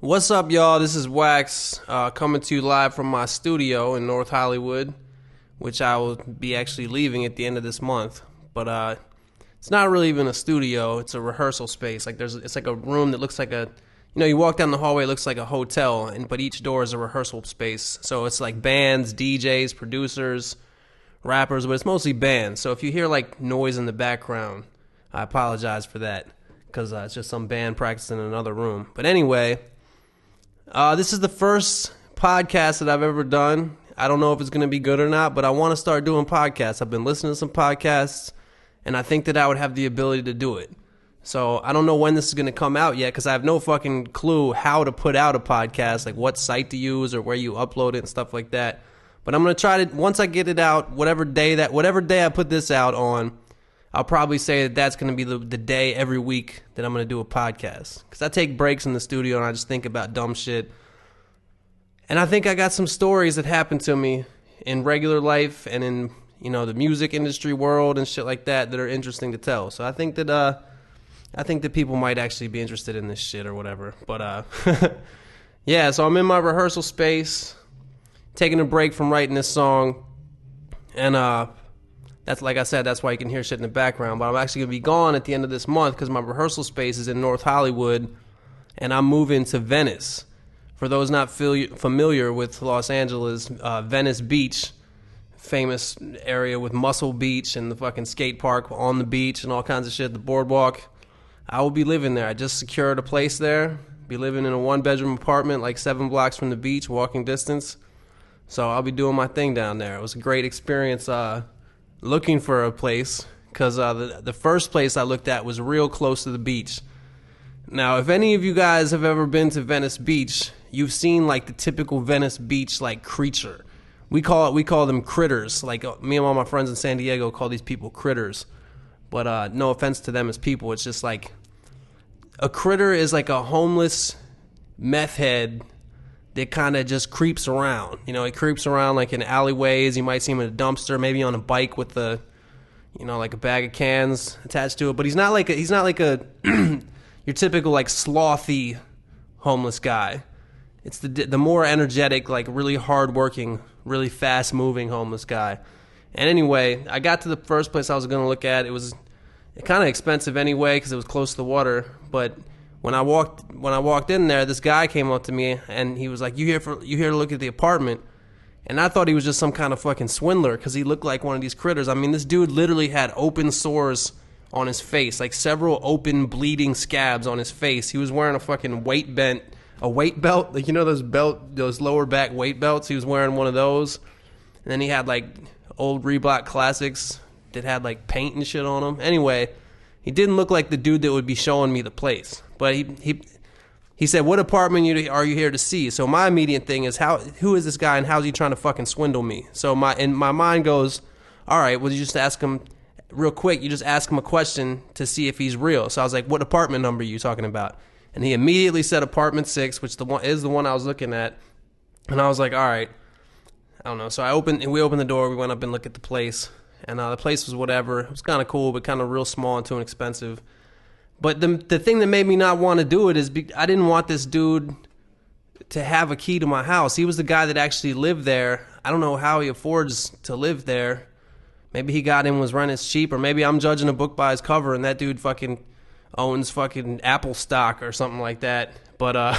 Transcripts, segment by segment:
What's up, y'all? This is Wax coming to you live from my studio in North Hollywood, which I will be actually leaving at the end of this month. But it's not really even a studio; it's a rehearsal space. It's like a room that looks like you walk down the hallway, it looks like a hotel, but each door is a rehearsal space. So it's like bands, DJs, producers, rappers, but it's mostly bands. So if you hear like noise in the background, I apologize for that because it's just some band practicing in another room. But anyway. This is the first podcast that I've ever done. I don't know if it's going to be good or not, but I want to start doing podcasts. I've been listening to some podcasts, and I think that I would have the ability to do it. So I don't know when this is going to come out yet because I have no fucking clue how to put out a podcast, like what site to use or where you upload it and stuff like that. But I'm going to try to, once I get it out, whatever day I put this out on, I'll probably say that that's going to be the day every week that I'm going to do a podcast. Because I take breaks in the studio and I just think about dumb shit. And I think I got some stories that happened to me in regular life and in, the music industry world and shit like that are interesting to tell. So I think that people might actually be interested in this shit or whatever. But yeah, so I'm in my rehearsal space, taking a break from writing this song. And that's, like I said, that's why you can hear shit in the background. But I'm actually going to be gone at the end of this month because my rehearsal space is in North Hollywood, and I'm moving to Venice. For those not familiar with Los Angeles, Venice Beach, famous area with Muscle Beach and the fucking skate park on the beach and all kinds of shit, the boardwalk. I will be living there. I just secured a place there. Be living in a one-bedroom apartment like 7 blocks from the beach, walking distance. So I'll be doing my thing down there. It was a great experience looking for a place because the first place I looked at was real close to the beach. Now, if any of you guys have ever been to Venice Beach, you've seen like the typical Venice Beach like creature. We call them critters. Like me and all my friends in San Diego call these people critters. But no offense to them as people. It's just like a critter is like a homeless meth head that kind of just creeps around. He creeps around like in alleyways. You might see him in a dumpster, maybe on a bike with like a bag of cans attached to it. But he's not like a your typical like slothy homeless guy. It's the more energetic, like really hardworking, really fast moving homeless guy. And anyway, I got to the first place I was going to look at. It was kind of expensive anyway because it was close to the water, but when I walked in there, this guy came up to me and he was like, "You here to look at the apartment?" And I thought he was just some kind of fucking swindler because he looked like one of these critters. I mean, this dude literally had open sores on his face, like several open bleeding scabs on his face. He was wearing a fucking weight belt, like those lower back weight belts. He was wearing one of those, and then he had like old Reebok classics that had like paint and shit on them. Anyway, he didn't look like the dude that would be showing me the place. But he said, "What apartment are you here to see?" So my immediate thing is, who is this guy and how's he trying to fucking swindle me? So my mind goes, all right, well, you just ask him real quick. You just ask him a question to see if he's real. So I was like, "What apartment number are you talking about?" And he immediately said apartment 6, which is the one I was looking at. And I was like, all right, I don't know. So we opened the door. We went up and looked at the place. And the place was whatever. It was kind of cool, but kind of real small and too inexpensive. But the thing that made me not want to do it is I didn't want this dude to have a key to my house. He was the guy that actually lived there. I don't know how he affords to live there. Maybe he got in, was renting cheap, or maybe I'm judging a book by his cover and that dude fucking owns fucking Apple stock or something like that. But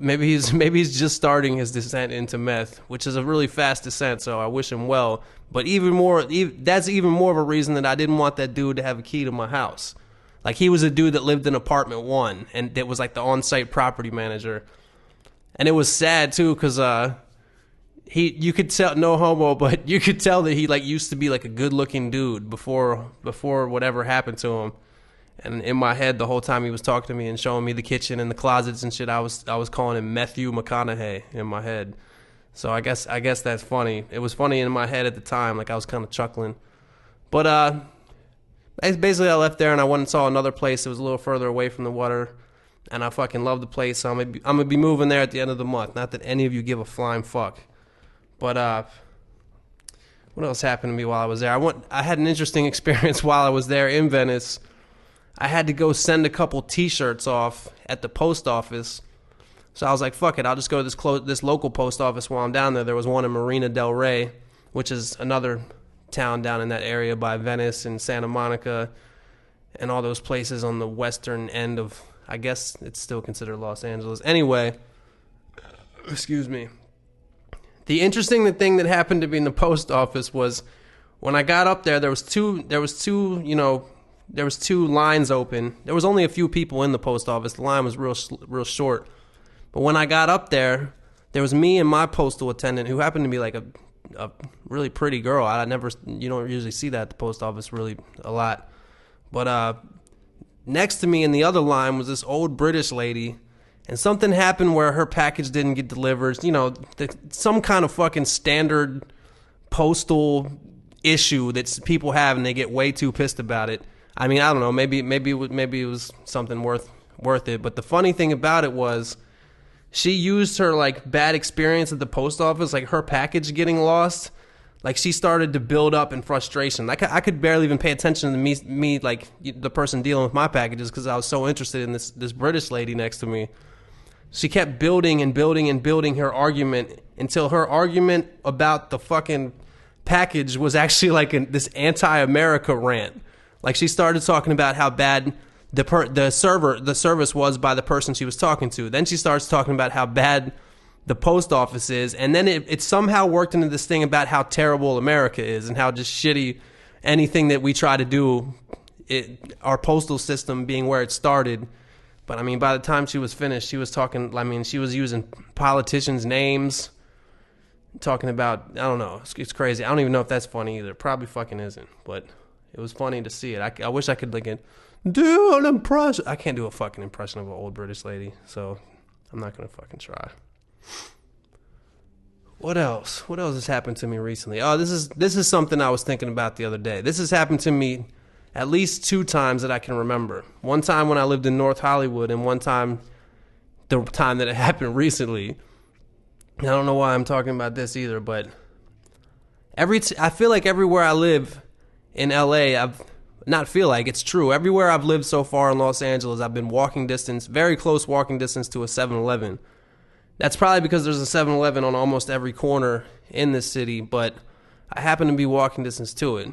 maybe he's just starting his descent into meth, which is a really fast descent, so I wish him well. But that's even more of a reason that I didn't want that dude to have a key to my house. Like, he was a dude that lived in apartment 1, and that was like the on-site property manager. And it was sad too, because you could tell, no homo, but you could tell that he like used to be like a good-looking dude before whatever happened to him. And in my head, the whole time he was talking to me and showing me the kitchen and the closets and shit, I was calling him Matthew McConaughey in my head. So I guess that's funny. It was funny in my head at the time, like I was kind of chuckling. But basically I left there and I went and saw another place that was a little further away from the water, and I fucking love the place. So I'm gonna be moving there at the end of the month. Not that any of you give a flying fuck. But what else happened to me while I was there? I had an interesting experience while I was there in Venice. I had to go send a couple T-shirts off at the post office So I was like, fuck it, I'll just go to this local post office while I'm down there. There was one in Marina Del Rey, which is another town down in that area by Venice and Santa Monica and all those places on the western end of, I guess it's still considered Los Angeles. Anyway, excuse me. The interesting thing that happened to me in the post office was when I got up there, there was two lines open. There was only a few people in the post office. The line was real short. But when I got up there, there was me and my postal attendant, who happened to be like a really pretty girl. You don't usually see that at the post office really a lot. But next to me in the other line was this old British lady, and something happened where her package didn't get delivered. Some kind of fucking standard postal issue that people have, and they get way too pissed about it. I mean, I don't know. Maybe it was something worth it. But the funny thing about it was, she used her like bad experience at the post office, like her package getting lost. Like she started to build up in frustration. Like I could barely even pay attention to me like the person dealing with my packages, because I was so interested in this British lady next to me. She kept building and building and building her argument until her argument about the fucking package was actually like this anti-America rant. Like she started talking about how bad the service was by the person she was talking to. Then she starts talking about how bad the post office is, and then it somehow worked into this thing about how terrible America is and how just shitty anything that we try to do, our postal system being where it started. But I mean, by the time she was finished, she was talking, I mean, she was using politicians' names, talking about, I don't know, it's crazy. I don't even know if that's funny either. Probably fucking isn't, but it was funny to see it. I wish I could do an impression. I can't do a fucking impression of an old British lady, so I'm not going to fucking try. What else? What else has happened to me recently? Oh, this is something I was thinking about the other day. This has happened to me at least 2 times that I can remember. One time when I lived in North Hollywood, and one time, the time that it happened recently. I don't know why I'm talking about this either, but I feel like everywhere I live in LA, it's true. Everywhere I've lived so far in Los Angeles, I've been very close walking distance to a 7-Eleven. That's probably because there's a 7-Eleven on almost every corner in this city, but I happen to be walking distance to it.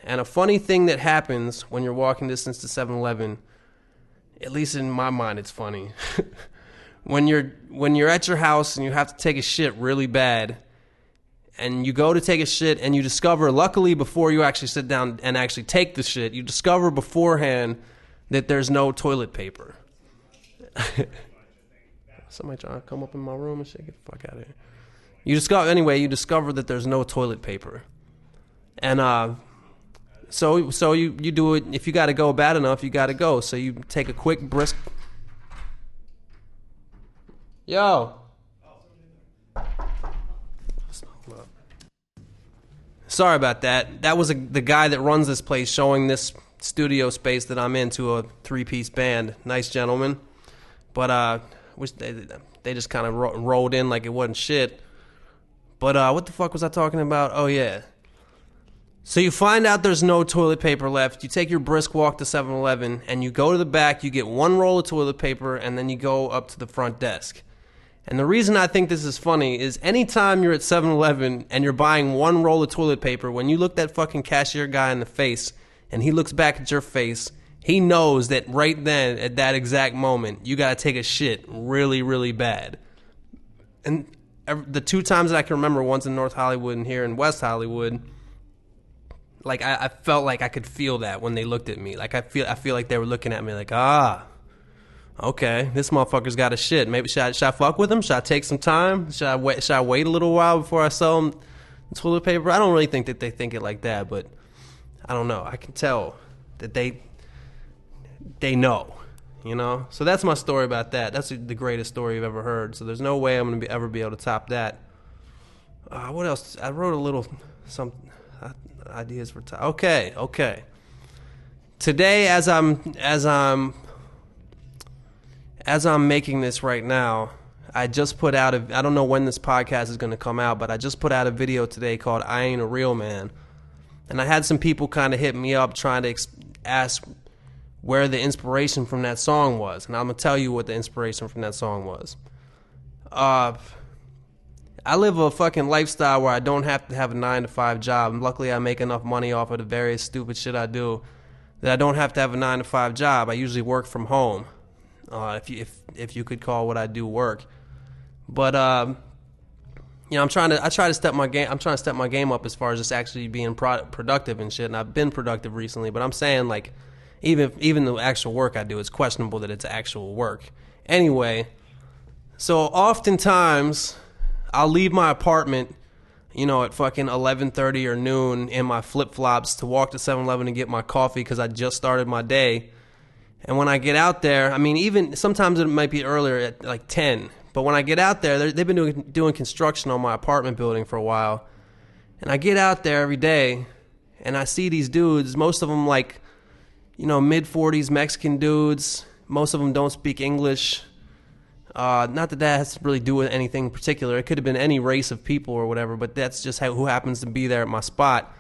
And a funny thing that happens when you're walking distance to 7-Eleven, at least in my mind it's funny, when you're at your house and you have to take a shit really bad, and you go to take a shit and you discover, luckily before you actually sit down and actually take the shit, you discover beforehand that there's no toilet paper. Somebody trying to come up in my room and shit, get the fuck out of here. You discover that there's no toilet paper. And so you do it. If you got to go bad enough, you got to go. So you take a quick brisk. Yo. Sorry about that. That was the guy that runs this place showing this studio space that I'm in to a 3-piece band. Nice gentleman. But which they just kind of rolled in like it wasn't shit. But what the fuck was I talking about? Oh yeah. So you find out there's no toilet paper left. You take your brisk walk to 7-Eleven, and you go to the back. You get 1 roll of toilet paper, and then you go up to the front desk. And the reason I think this is funny is anytime you're at 7-Eleven and you're buying 1 roll of toilet paper, when you look that fucking cashier guy in the face and he looks back at your face, he knows that right then, at that exact moment, you got to take a shit really, really bad. And the 2 times that I can remember, once in North Hollywood and here in West Hollywood, like I felt like I could feel that when they looked at me. Like I feel like they were looking at me like, okay, this motherfucker's got a shit. Maybe should I fuck with him? Should I take some time? Should I wait a little while before I sell him toilet paper? I don't really think that they think it like that, but I don't know. I can tell that they know, you know? So that's my story about that. That's the greatest story you've ever heard. So there's no way I'm going to ever be able to top that. What else? I wrote a little some ideas for Okay. Today, as I'm making this right now, I just put out I don't know when this podcast is going to come out, but I just put out a video today called I Ain't a Real Man. And I had some people kind of hit me up trying to ask where the inspiration from that song was. And I'm going to tell you what the inspiration from that song was. Uh, I live a fucking lifestyle where I don't have to have a 9 to 5 job. And luckily, I make enough money off of the various stupid shit I do that I don't have to have a 9 to 5 job. I usually work from home, if you could call what I do work. But you know, I try to step my game. I'm trying to step my game up as far as just actually being productive and shit. And I've been productive recently, but I'm saying like, even the actual work I do, it's questionable that it's actual work. Anyway, so oftentimes I'll leave my apartment, you know, at fucking 11:30 or noon in my flip-flops to walk to 7-Eleven and get my coffee because I just started my day. And when I get out there, I mean, even sometimes it might be earlier at like 10. But when I get out there, they've been doing construction on my apartment building for a while. And I get out there every day and I see these dudes, most of them like, you know, mid-40s Mexican dudes. Most of them don't speak English. Not that has to really do with anything in particular. It could have been any race of people or whatever, but that's just who happens to be there at my spot.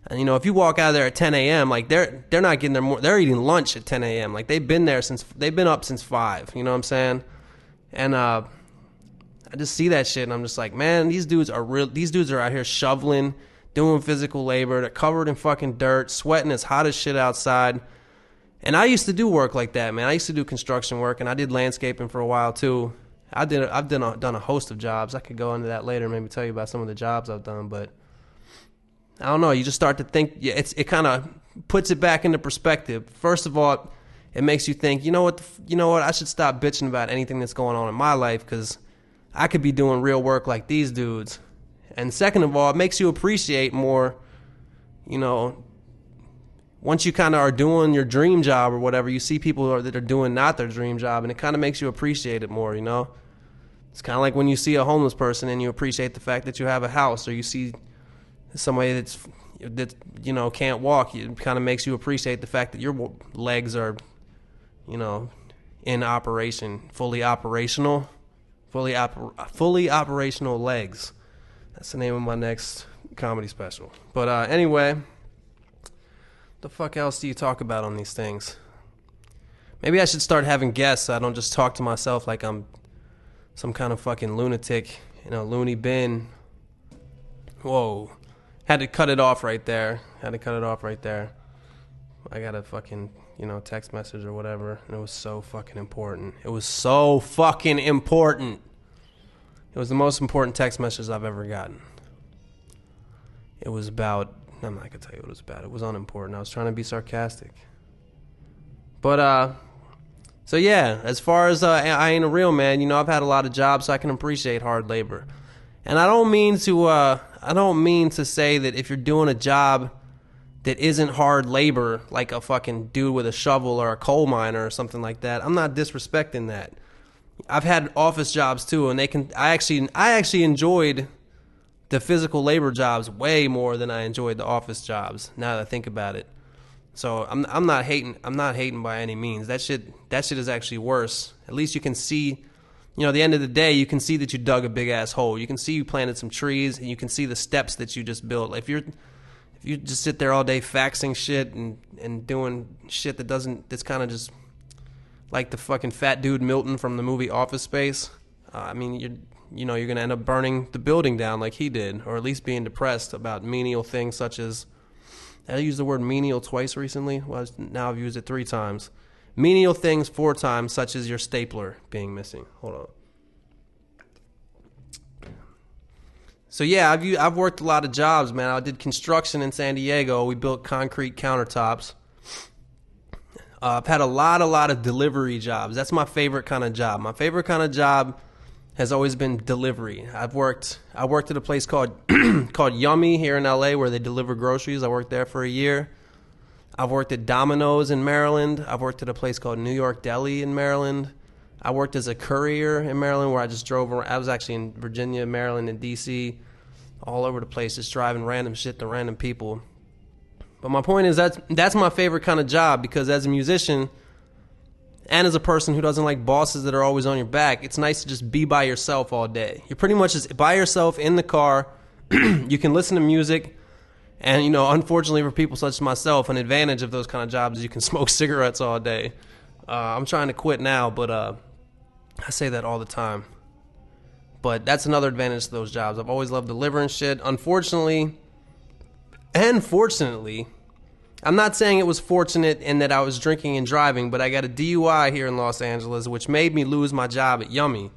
And, you know, if you walk out of there at 10 a.m., like, they're not getting there they're eating lunch at 10 a.m. Like, they've been up since 5, you know what I'm saying? And I just see that shit, and I'm just like, man, these dudes are out here shoveling, doing physical labor. They're covered in fucking dirt, sweating as hot as shit outside. And I used to do work like that, man. I used to do construction work, and I did landscaping for a while too. I've done a host of jobs. I could go into that later, maybe tell you about some of the jobs I've done. But I don't know. You just start to think. It kind of puts it back into perspective. First of all, it makes you think. You know what? I should stop bitching about anything that's going on in my life because I could be doing real work like these dudes. And second of all, it makes you appreciate more. You know, once you kind of are doing your dream job or whatever, you see people that are doing not their dream job, and it kind of makes you appreciate it more, you know? It's kind of like when you see a homeless person and you appreciate the fact that you have a house, or you see somebody that you know, can't walk. It kind of makes you appreciate the fact that your legs are, you know, in operation, fully operational legs. That's the name of my next comedy special. But anyway, the fuck else do you talk about on these things? Maybe I should start having guests so I don't just talk to myself like I'm some kind of fucking lunatic in a loony bin. Whoa. Had to cut it off right there. I got a fucking, you know, text message or whatever, and it was so fucking important. It was the most important text message I've ever gotten. It was about, I'm not going to tell you what it was about. It was unimportant. I was trying to be sarcastic. But, so yeah, as far as I ain't a real man, you know, I've had a lot of jobs, so I can appreciate hard labor. And I don't mean to say that if you're doing a job that isn't hard labor, like a fucking dude with a shovel or a coal miner or something like that, I'm not disrespecting that. I've had office jobs too, and I actually enjoyed the physical labor jobs way more than I enjoyed the office jobs, now that I think about it. So I'm not hating by any means. That shit is actually worse. At least you can see, you know, at the end of the day, you can see that you dug a big ass hole. You can see you planted some trees, and you can see the steps that you just built. If you just sit there all day faxing shit and doing shit that's kind of just like the fucking fat dude Milton from the movie Office Space, I mean, you're going to end up burning the building down like he did, or at least being depressed about menial things such as, I used the word menial twice recently. Well, now I've used it 3 times. Menial things 4 times, such as your stapler being missing. Hold on. So yeah, I've worked a lot of jobs, man. I did construction in San Diego. We built concrete countertops. I've had a lot of delivery jobs. That's my favorite kind of job. My favorite kind of job has always been delivery. I worked at a place called Yummy here in LA where they deliver groceries. I worked there for a year. I've worked at Domino's in Maryland. I've worked at a place called New York Deli in Maryland. I worked as a courier in Maryland where I just drove around. I was actually in Virginia, Maryland, and DC, all over the place, just driving random shit to random people. But my point is that's my favorite kind of job, because as a musician and as a person who doesn't like bosses that are always on your back, it's nice to just be by yourself all day. You're pretty much just by yourself in the car. You can listen to music. And, you know, unfortunately for people such as myself, an advantage of those kind of jobs is you can smoke cigarettes all day. I'm trying to quit now, but I say that all the time. But that's another advantage to those jobs. I've always loved delivering shit. Unfortunately, and fortunately, I'm not saying it was fortunate in that I was drinking and driving, but I got a DUI here in Los Angeles, which made me lose my job at Yummy,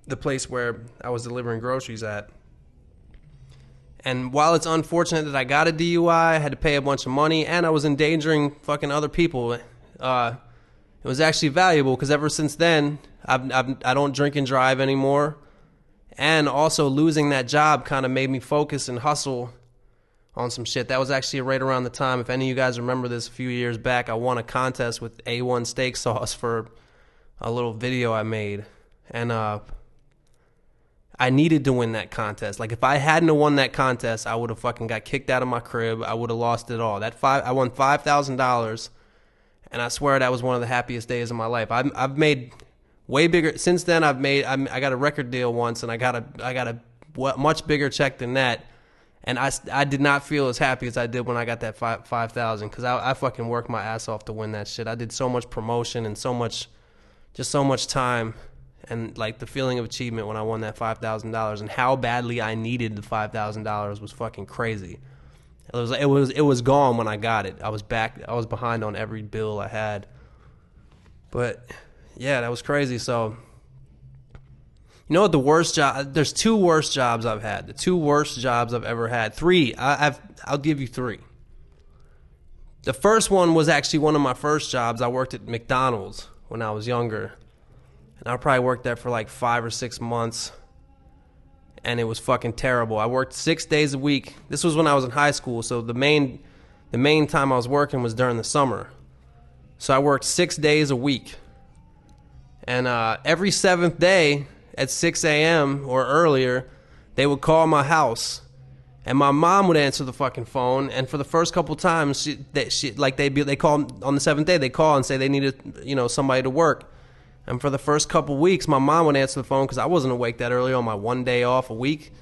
the place where I was delivering groceries at. And while it's unfortunate that I got a DUI, I had to pay a bunch of money, and I was endangering fucking other people, it was actually valuable because ever since then, I don't drink and drive anymore. And also losing that job kind of made me focus and hustle on some shit. That was actually right around the time, if any of you guys remember this, a few years back, I won a contest with A1 Steak Sauce for a little video I made. And I needed to win that contest. Like, if I hadn't have won that contest, I would have fucking got kicked out of my crib. I would have lost it all. I won $5,000, and I swear that was one of the happiest days of my life. I've made way bigger since then. I got a record deal once, and I got a much bigger check than that. And I did not feel as happy as I did when I got that $5,000 because I fucking worked my ass off to win that shit. I did so much promotion and so much time. And like the feeling of achievement when I won that $5,000 and how badly I needed the $5,000 was fucking crazy. It was gone when I got it. I was behind on every bill I had. But yeah, that was crazy. So you know what the worst job? There's two worst jobs I've had. The two worst jobs I've ever had. Three. I'll give you three. The first one was actually one of my first jobs. I worked at McDonald's when I was younger. And I probably worked there for like 5 or 6 months, and it was fucking terrible. I worked 6 days a week. This was when I was in high school, so the main time I was working was during the summer. So I worked 6 days a week, and every 7th day at 6 a.m. or earlier, they would call my house, and my mom would answer the fucking phone. And for the first couple times, they call on the 7th day. They call and say they needed somebody to work. And for the first couple weeks, my mom would answer the phone because I wasn't awake that early on my one day off a week.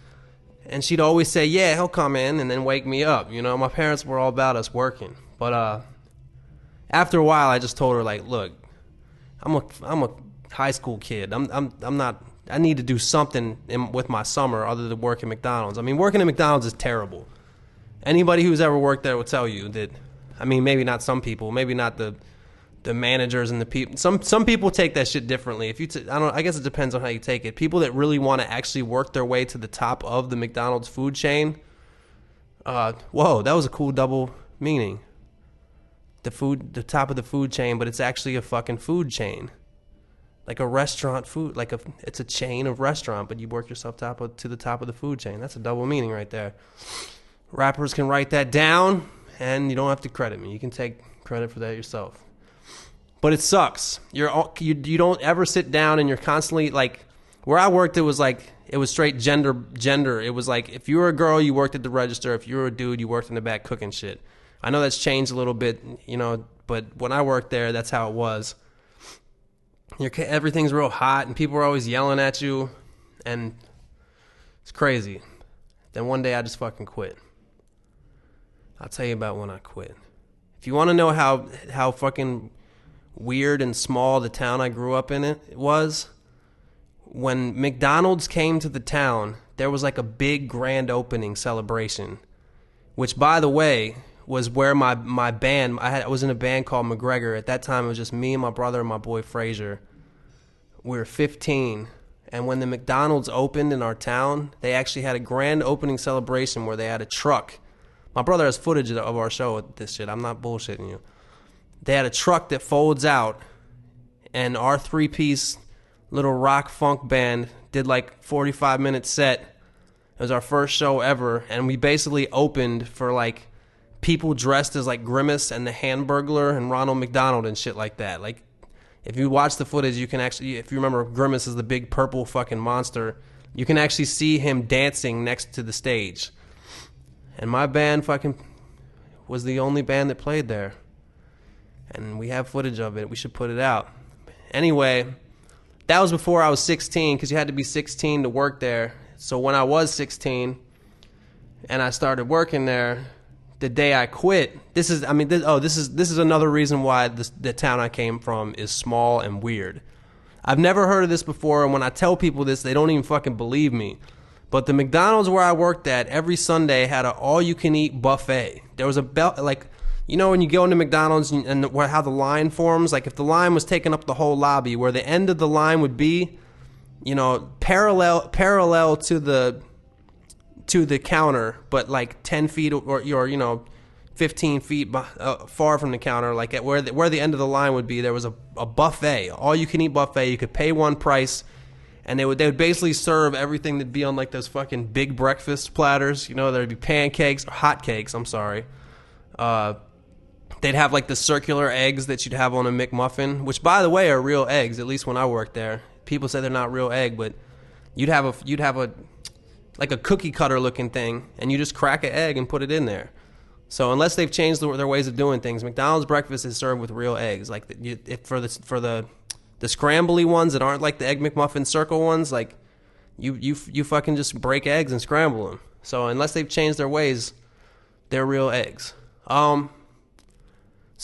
And she'd always say, yeah, he'll come in, and then wake me up. My parents were all about us working. But after a while, I just told her, like, look, I'm a high school kid. I'm not. I need to do something with my summer other than work at McDonald's. I mean, working at McDonald's is terrible. Anybody who's ever worked there will tell you that. I mean, maybe not some people, maybe not the managers and the people. Some people take that shit differently. If you, I don't. I guess it depends on how you take it. People that really want to actually work their way to the top of the McDonald's food chain. Whoa, that was a cool double meaning. The top of the food chain, but it's actually a fucking food chain, like a restaurant food. It's a chain of restaurant, but you work yourself to the top of the food chain. That's a double meaning right there. Rappers can write that down, and you don't have to credit me. You can take credit for that yourself. But it sucks. You don't ever sit down, and you're constantly like, where I worked, it was straight gender. It was like, if you were a girl, you worked at the register. If you were a dude, you worked in the back cooking shit. I know that's changed a little bit, but when I worked there, that's how it was. Everything's real hot, and people are always yelling at you, and it's crazy. Then one day I just fucking quit. I'll tell you about when I quit. If you want to know how fucking weird and small the town I grew up in it was, when McDonald's came to the town, there was like a big grand opening celebration, which, by the way, was where my band, I was in a band called McGregor. At that time, it was just me and my brother and my boy Frazier. We were 15, and when the McDonald's opened in our town, they actually had a grand opening celebration where they had a truck. My brother has footage of our show with this shit. I'm not bullshitting you. They had a truck that folds out, and our 3-piece little rock funk band did like 45-minute set. It was our first show ever, and we basically opened for like people dressed as like Grimace and the Hamburglar and Ronald McDonald and shit like that. Like, if you watch the footage, you can actually, if you remember, Grimace is the big purple fucking monster. You can actually see him dancing next to the stage. And my band fucking was the only band that played there. And we have footage of it. We should put it out. Anyway, that was before I was 16, because you had to be 16 to work there. So when I was 16 and I started working there, the day I quit, this is another reason why the town I came from is small and weird. I've never heard of this before, and when I tell people this, they don't even fucking believe me. But the McDonald's where I worked at every Sunday had an all-you-can-eat buffet. There was a like, you know, when you go into McDonald's and how the line forms, like if the line was taking up the whole lobby, where the end of the line would be, you know, parallel to the counter, but like 10 feet or you know, 15 feet far from the counter, like at where the end of the line would be, there was a buffet, all-you-can-eat buffet. You could pay one price. And they would basically serve everything that'd be on like those fucking big breakfast platters. You know, there'd be pancakes or hot cakes. I'm sorry. They'd have like the circular eggs that you'd have on a McMuffin, which by the way are real eggs. At least when I worked there, people say they're not real egg, but you'd have a like a cookie cutter looking thing, and you just crack an egg and put it in there. So unless they've changed their ways of doing things, McDonald's breakfast is served with real eggs. Like for the scrambly ones that aren't like the Egg McMuffin circle ones, like you fucking just break eggs and scramble them. So unless they've changed their ways, they're real eggs. So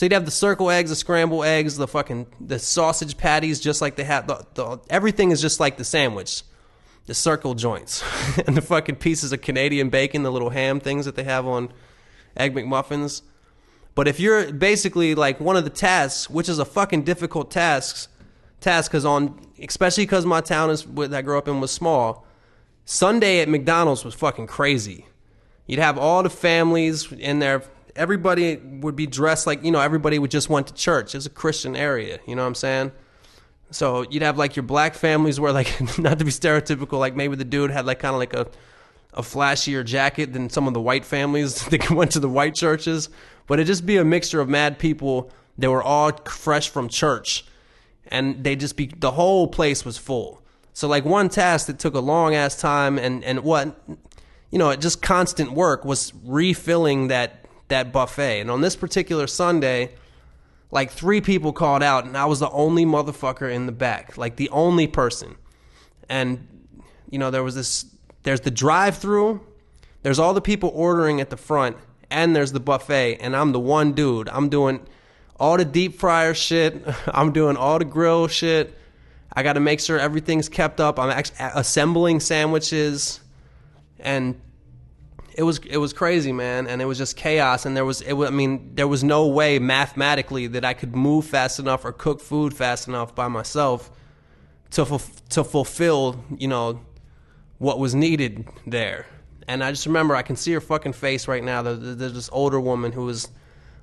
you'd have the circle eggs, the scrambled eggs, the sausage patties, just like they have the everything is just like the sandwich, the circle joints, and the fucking pieces of Canadian bacon, the little ham things that they have on Egg McMuffins. But if you're basically like one of the tasks, which is a fucking difficult task, especially because my town that I grew up in was small, Sunday at McDonald's was fucking crazy. You'd have all the families in there. Everybody would be dressed like, you know, everybody would just went to church. It's a Christian area, you know what I'm saying? So you'd have like your black families where, like, not to be stereotypical, like maybe the dude had like kind of like a flashier jacket than some of the white families that went to the white churches. But it'd just be a mixture of mad people that were all fresh from church. And the whole place was full. So like one task that took a long ass time and what, you know, just constant work was refilling that buffet. And on this particular Sunday, like 3 people called out and I was the only motherfucker in the back, like the only person. And, you know, there's the drive-through, there's all the people ordering at the front, and there's the buffet, and I'm the one dude. I'm doing all the deep fryer shit. I'm doing all the grill shit. I got to make sure everything's kept up. I'm actually assembling sandwiches, and it was crazy, man. And it was just chaos. And there was no way mathematically that I could move fast enough or cook food fast enough by myself to fulfill, you know, what was needed there. And I just remember, I can see her fucking face right now. There's this older woman who was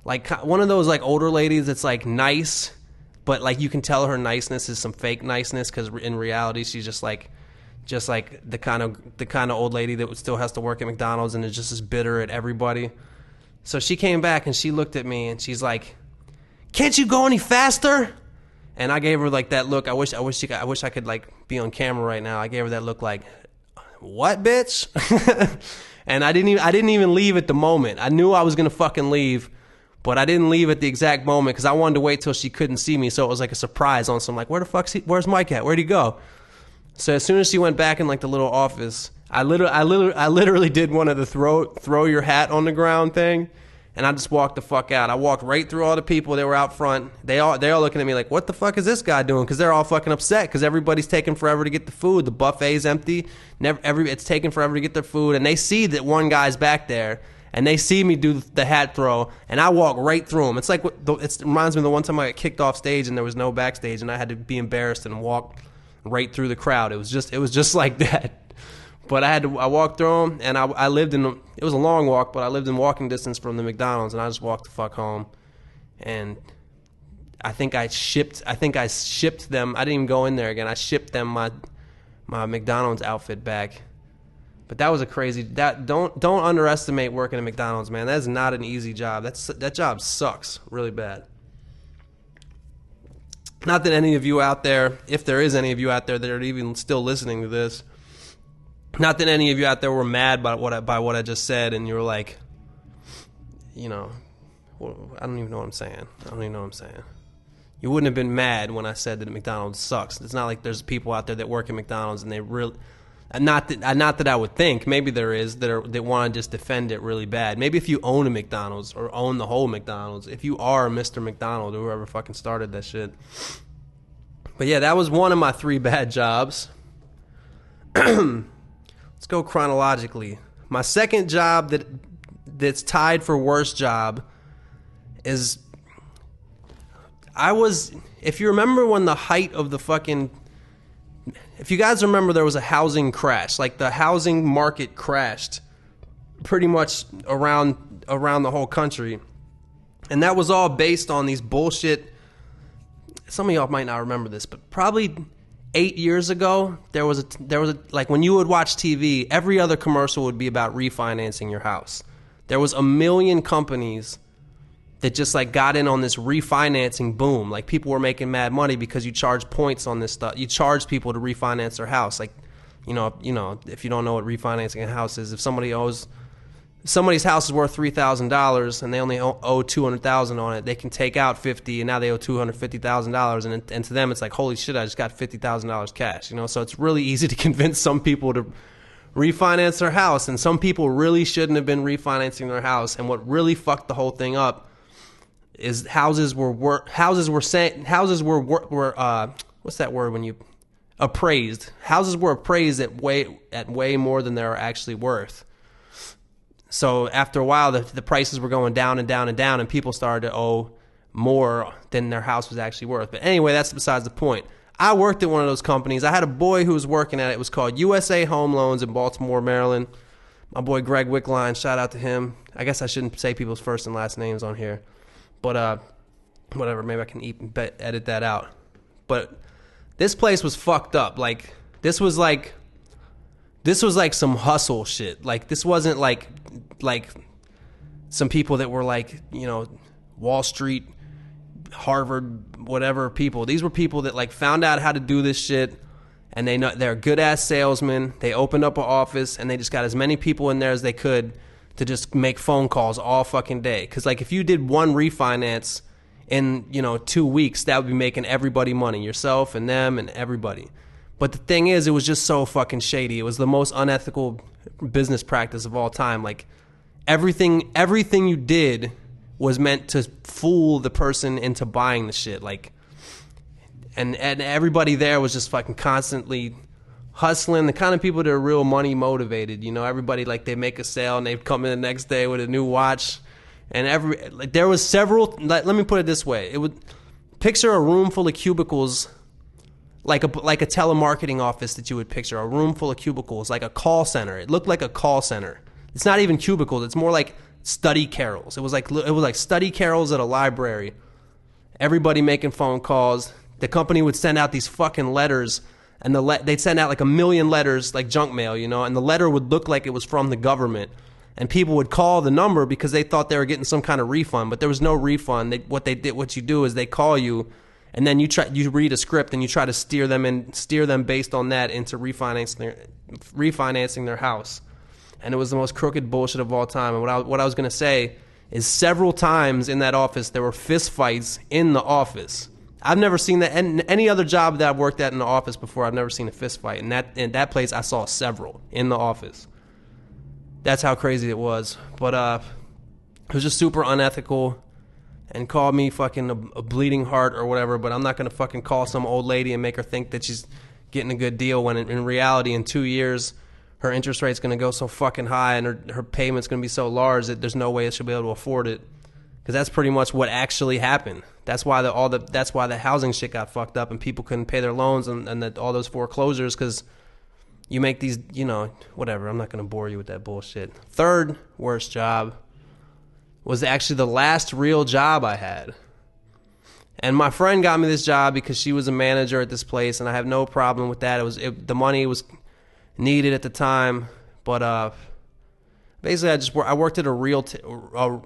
like one of those like older ladies that's like nice, but like you can tell her niceness is some fake niceness, because in reality she's just like the kind of old lady that still has to work at McDonald's and is just as bitter at everybody. So she came back and she looked at me and she's like, "Can't you go any faster?" And I gave her like that look. I wish I could like be on camera right now. I gave her that look like, "What, bitch?" And I didn't even leave at the moment. I knew I was gonna fucking leave, but I didn't leave at the exact moment because I wanted to wait till she couldn't see me. So it was like a surprise on some like, where's Mike at? Where'd he go? So as soon as she went back in like the little office, I literally did one of the throw your hat on the ground thing, and I just walked the fuck out. I walked right through all the people that were out front. They're all looking at me like, what the fuck is this guy doing? Because they're all fucking upset because everybody's taking forever to get the food. The buffet's empty. It's taking forever to get their food, and they see that one guy's back there, and they see me do the hat throw, and I walk right through them. It's like it reminds me of the one time I got kicked off stage and there was no backstage, and I had to be embarrassed and walk right through the crowd. It was just like that. But I walked through them, and I lived it was a long walk, but I lived in walking distance from the McDonald's, and I just walked the fuck home. And I think I shipped them. I didn't even go in there again. I shipped them my McDonald's outfit back. But that was a crazy, don't underestimate working at McDonald's, man. That's not an easy job. That job sucks really bad. Not that any of you out there, if there is any of you out there that are even still listening to this, not that any of you out there were mad by what I just said, and you were like, you know, I don't even know what I'm saying. You wouldn't have been mad when I said that McDonald's sucks. It's not like there's people out there that work at McDonald's and they really, not that I would think. Maybe there is that want to just defend it really bad. Maybe if you own a McDonald's or own the whole McDonald's, if you are Mr. McDonald or whoever fucking started that shit, But yeah, that was one of my 3 bad jobs. Let's go chronologically. My second job that's tied for worst job is if you remember when the height of the fucking, if you guys remember, there was a housing crash, like the housing market crashed pretty much around the whole country. And that was all based on these bullshit, some of y'all might not remember this, but probably 8 years ago, there was a like when you would watch TV, every other commercial would be about refinancing your house. There was a million companies that just like got in on this refinancing boom. Like people were making mad money because you charge points on this stuff. You charge people to refinance their house. Like, you know, if you don't know what refinancing a house is, if somebody's house is worth $3,000 and they only owe $200,000 on it, they can take out $50,000 and now they owe $250,000, and to them it's like, holy shit, I just got $50,000 cash. You know, so it's really easy to convince some people to refinance their house, and some people really shouldn't have been refinancing their house. And what really fucked the whole thing up is houses were what's that word when you appraised? Houses were appraised at way more than they're actually worth. So after a while, the prices were going down and down and down, and people started to owe more than their house was actually worth. But anyway, that's besides the point. I worked at one of those companies. I had a boy who was working at it. It was called USA Home Loans in Baltimore, Maryland. My boy Greg Wickline, shout out to him. I guess I shouldn't say people's first and last names on here. But whatever, maybe I can edit that out. But this place was fucked up. Like this was like some hustle shit. Like this wasn't like some people that were like, you know, Wall Street, Harvard, whatever people. These were people that like found out how to do this shit, and they're good ass salesmen. They opened up an office and they just got as many people in there as they could to just make phone calls all fucking day. Because like if you did one refinance in, you know, 2 weeks, that would be making everybody money, yourself and them and everybody. But the thing is, it was just so fucking shady. It was the most unethical business practice of all time. Like everything you did was meant to fool the person into buying the shit. Like, and everybody there was just fucking constantly hustling. The kind of people that are real money motivated. You know, everybody like they make a sale and they come in the next day with a new watch. And there was several. Let me put it this way: picture a room full of cubicles. Like a telemarketing office that you would picture, a room full of cubicles, like a call center. It looked like a call center. It's not even cubicles. It's more like study carrels. It was like study carrels at a library. Everybody making phone calls. The company would send out these fucking letters, and they'd send out like 1 million letters, like junk mail, you know, and the letter would look like it was from the government. And people would call the number because they thought they were getting some kind of refund, but there was no refund. What you do is they call you, and then you read a script and you try to steer them based on that into refinancing their house. And it was the most crooked bullshit of all time. And what I was going to say is several times in that office there were fist fights in the office. I've never seen that in any other job that I've worked at in the office before. I've never seen a fist fight. And in that place I saw several in the office. That's how crazy it was. But it was just super unethical. And called me fucking a bleeding heart or whatever, but I'm not going to fucking call some old lady and make her think that she's getting a good deal when in reality in 2 years her interest rate's going to go so fucking high and her payment's going to be so large that there's no way she'll be able to afford it. Because that's pretty much what actually happened. That's why the housing shit got fucked up and people couldn't pay their loans and all those foreclosures, because you make these, you know, whatever. I'm not going to bore you with that bullshit. Third worst job was actually the last real job I had. And my friend got me this job because she was a manager at this place, and I have no problem with that. The money was needed at the time, but basically I worked at a retail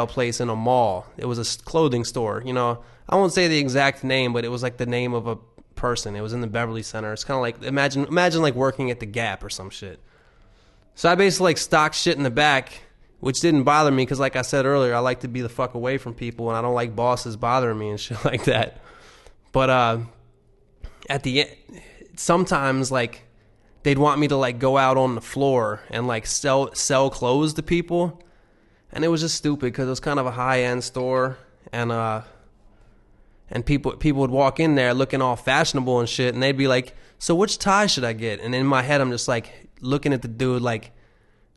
place in a mall. It was a clothing store. You know, I won't say the exact name, but it was like the name of a person. It was in the Beverly Center. It's kind of like imagine like working at the Gap or some shit. So I basically like stocked shit in the back, which didn't bother me because, like I said earlier, I like to be the fuck away from people, and I don't like bosses bothering me and shit like that. But at the end, sometimes like they'd want me to like go out on the floor and like sell clothes to people, and it was just stupid because it was kind of a high end store, and people would walk in there looking all fashionable and shit, and they'd be like, "So which tie should I get?" And in my head, I'm just like looking at the dude like,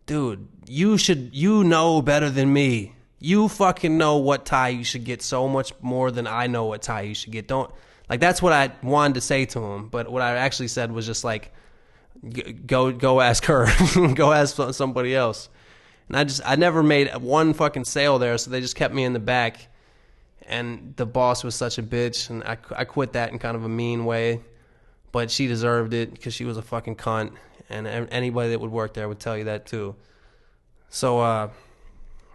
"Dude, you know better than me. You fucking know what tie you should get so much more than I know what tie you should get. Don't like." That's what I wanted to say to him, but what I actually said was just like, "Go ask her, go ask somebody else." And I never made one fucking sale there, so they just kept me in the back. And the boss was such a bitch, and I quit that in kind of a mean way, but she deserved it because she was a fucking cunt, and anybody that would work there would tell you that too. So,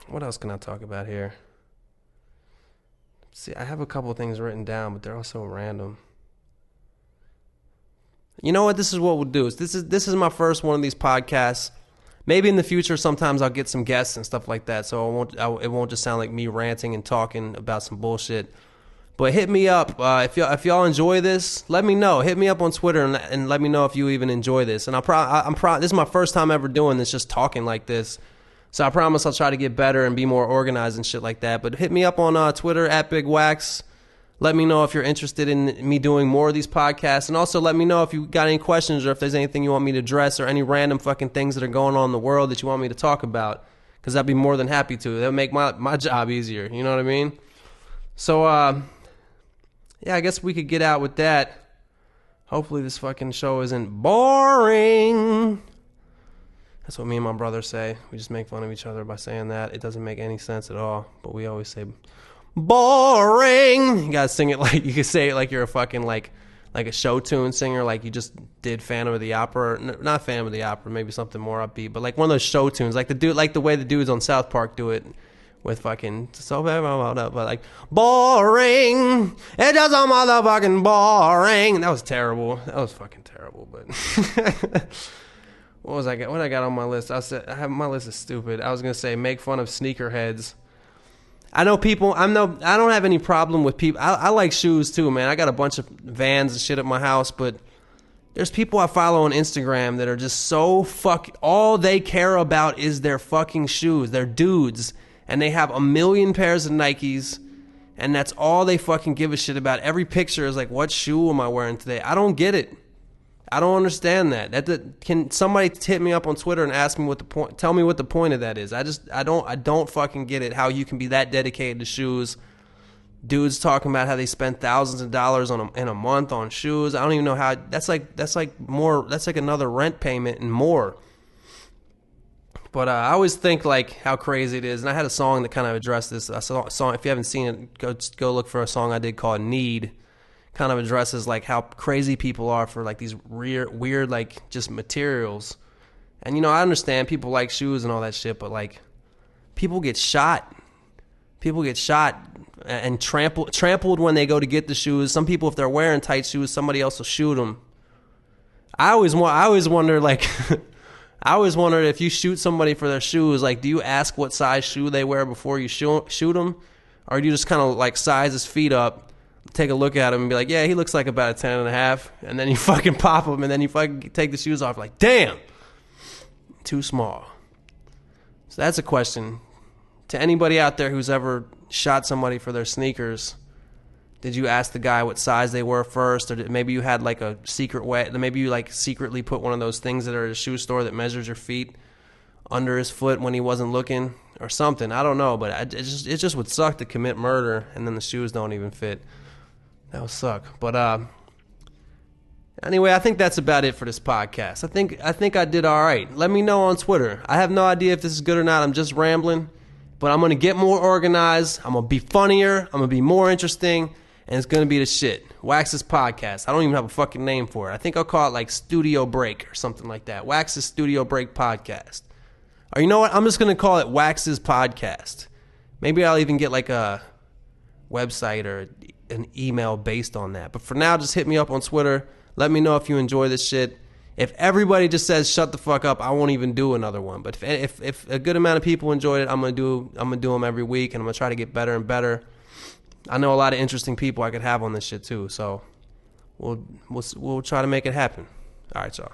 what else can I talk about here? See, I have a couple of things written down, but they're all so random. You know what? This is what we'll do. This is my first one of these podcasts. Maybe in the future, sometimes I'll get some guests and stuff like that, so it won't just sound like me ranting and talking about some bullshit. But hit me up if y'all enjoy this. Let me know. Hit me up on Twitter and let me know if you even enjoy this. And this is my first time ever doing this, just talking like this. So I promise I'll try to get better and be more organized and shit like that. But hit me up on Twitter at Big Wax. Let me know if you're interested in me doing more of these podcasts. And also let me know if you got any questions or if there's anything you want me to address or any random fucking things that are going on in the world that you want me to talk about. Because I'd be more than happy to. That would make my job easier. You know what I mean? So, yeah, I guess we could get out with that. Hopefully this fucking show isn't boring. That's what me and my brother say. We just make fun of each other by saying that. It doesn't make any sense at all. But we always say boring. You gotta sing it like you can say it like you're a fucking like a show tune singer, like you just did Phantom of the Opera. Not Phantom of the Opera, maybe something more upbeat, but like one of those show tunes, like the way the dudes on South Park do it with fucking so bad, but like boring. It just a motherfucking boring. That was terrible. That was fucking terrible. But what I got on my list? My list is stupid. I was gonna say make fun of sneakerheads. I know people. I don't have any problem with people. I like shoes too, man. I got a bunch of Vans and shit at my house, but there's people I follow on Instagram that are just so all they care about is their fucking shoes. They're dudes, and they have a million pairs of Nikes, and that's all they fucking give a shit about. Every picture is like, what shoe am I wearing today? I don't get it. I don't understand that. Can somebody hit me up on Twitter and ask me tell me what the point of that is? I don't fucking get it. How you can be that dedicated to shoes? Dudes talking about how they spend thousands of dollars in a month on shoes. I don't even know how. That's like another rent payment and more. But I always think like how crazy it is, and I had a song that kind of addressed this. I saw a song. If you haven't seen it, go look for a song I did called "Need." Kind of addresses like how crazy people are for like these weird like just materials. And you know, I understand people like shoes and all that shit, but like people get shot and trampled when they go to get the shoes. Some people, if they're wearing tight shoes, somebody else will shoot them. I always wonder like I always wondered if you shoot somebody for their shoes, like do you ask what size shoe they wear before you shoot them, or do you just kind of like size his feet up, take a look at him and be like, yeah, he looks like about a 10.5, and then you fucking pop him, and then you fucking take the shoes off like, damn, too small. So that's a question to anybody out there who's ever shot somebody for their sneakers. Did you ask the guy what size they were first, or maybe you had like a secret way, maybe you like secretly put one of those things that are at a shoe store that measures your feet under his foot when he wasn't looking or something. I don't know, but it just would suck to commit murder and then the shoes don't even fit. That would suck. But anyway, I think that's about it for this podcast. I think I did all right. Let me know on Twitter. I have no idea if this is good or not. I'm just rambling. But I'm going to get more organized. I'm going to be funnier. I'm going to be more interesting. And it's going to be the shit. Wax's Podcast. I don't even have a fucking name for it. I think I'll call it like Studio Break or something like that. Wax's Studio Break Podcast. Or you know what? I'm just going to call it Wax's Podcast. Maybe I'll even get like a website or an email based on that. But for now, just hit me up on Twitter. Let me know if you enjoy this shit. If everybody just says shut the fuck up, I won't even do another one. But if a good amount of people enjoyed it, I'm gonna do them every week, and I'm gonna try to get better and better. I know a lot of interesting people I could have on this shit too, so we'll try to make it happen. All right, y'all.